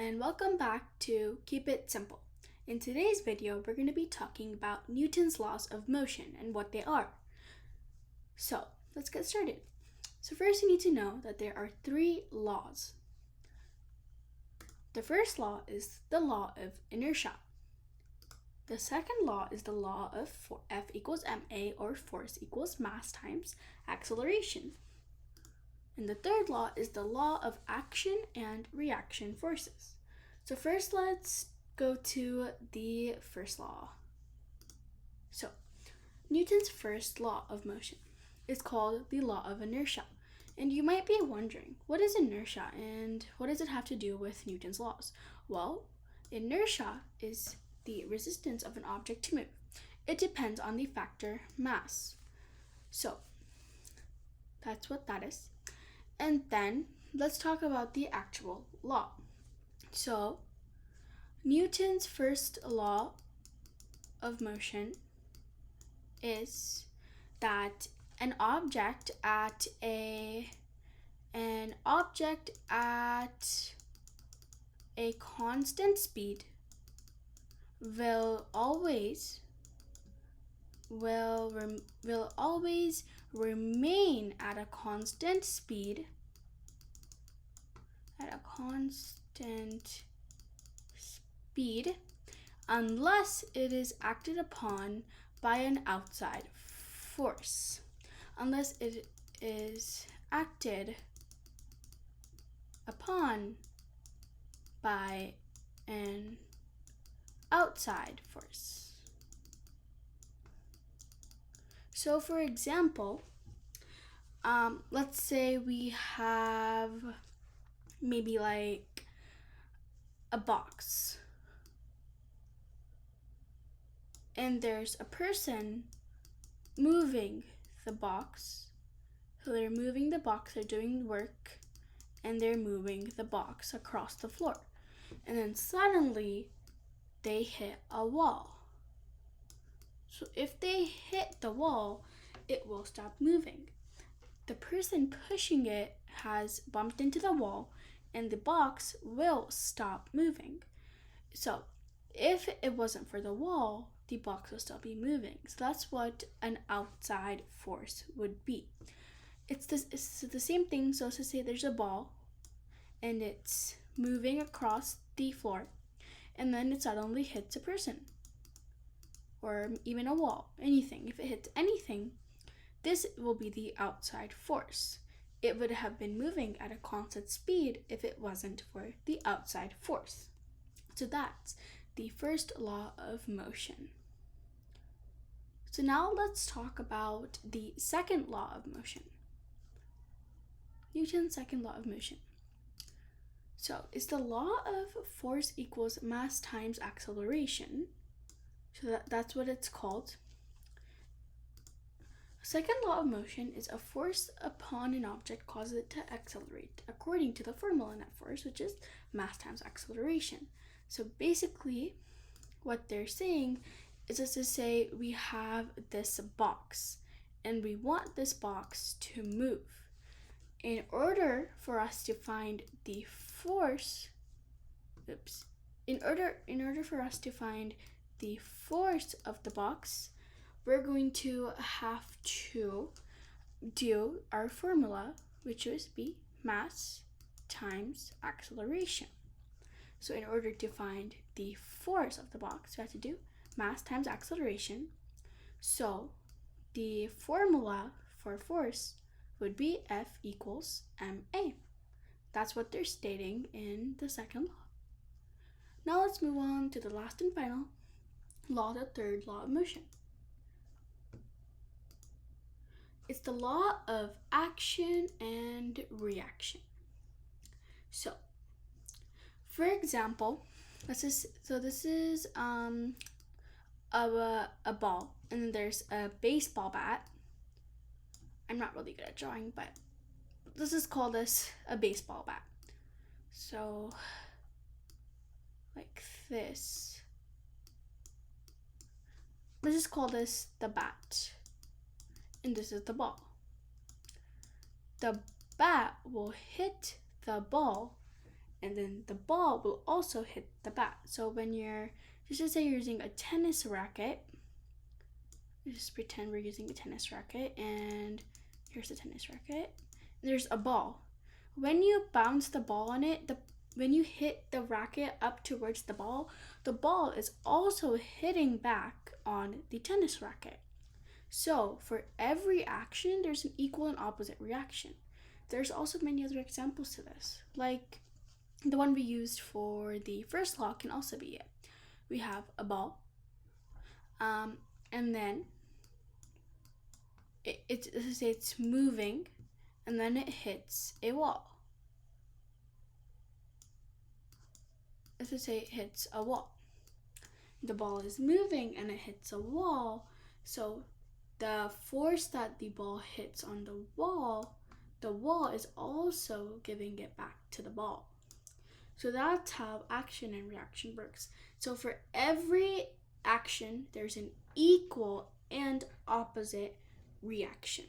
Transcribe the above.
and welcome back to Keep It Simple. In today's video, we're going to be talking about Newton's laws of motion and what they are. So, let's get started. So first you need to know that there are three laws. The first law is the law of inertia. The second law is the law of F equals ma, or force equals mass times acceleration. And the third law is the law of action and reaction forces. So first let's go to the first law. So Newton's first law of motion is called the law of inertia. And you might be wondering, what is inertia and what does it have to do with Newton's laws? Well, inertia is the resistance of an object to move. It depends on the factor mass. So that's what that is. And then let's talk about the actual law. So Newton's first law of motion is that an object at a constant speed will always remain at a constant speed unless it is acted upon by an outside force. Unless it is acted upon by an outside force. So for example, let's say we have maybe like a box, and there's a person moving the box. So they're moving the box, they're doing work, and they're moving the box across the floor. And then suddenly they hit a wall. So if they hit the wall, it will stop moving. The person pushing it has bumped into the wall, and the box will stop moving. So if it wasn't for the wall, the box will still be moving. So that's what an outside force would be. It's the same thing. So let's say there's a ball and it's moving across the floor, and then it suddenly hits a person or even a wall, anything. If it hits anything, this will be the outside force. It would have been moving at a constant speed if it wasn't for the outside force. So that's the first law of motion. So now let's talk about the second law of motion. Newton's second law of motion. So it's the law of force equals mass times acceleration. So that's what it's called. Second law of motion is a force upon an object causes it to accelerate according to the formula in that force, which is mass times acceleration. So basically what they're saying is just to say we have this box and we want this box to move. In order for us to find the force, in order for us to find the force of the box, we're going to have to do our formula, which would be mass times acceleration. So in order to find the force of the box, we have to do mass times acceleration. So the formula for force would be F equals ma. That's what they're stating in the second law. Now let's move on to the last and final law, the third law of motion. It's the law of action and reaction. So for example, this is a ball, and then there's a baseball bat. I'm not really good at drawing, but let's just call this a baseball bat. So like this. Let's just call this the bat, and this is the ball. The bat will hit the ball and then the ball will also hit the bat. So when you're, just to say you're using a tennis racket, just pretend we're using a tennis racket, and here's the tennis racket. There's a ball. When you bounce the ball on it, when you hit the racket up towards the ball is also hitting back on the tennis racket. So for every action, there's an equal and opposite reaction. There's also many other examples to this, like the one we used for the first law can also be it. We have a ball, and then it's moving, and then it hits a wall. Let's say it hits a wall. The ball is moving and it hits a wall, so the force that the ball hits on the wall is also giving it back to the ball. So that's how action and reaction works. So for every action, there's an equal and opposite reaction.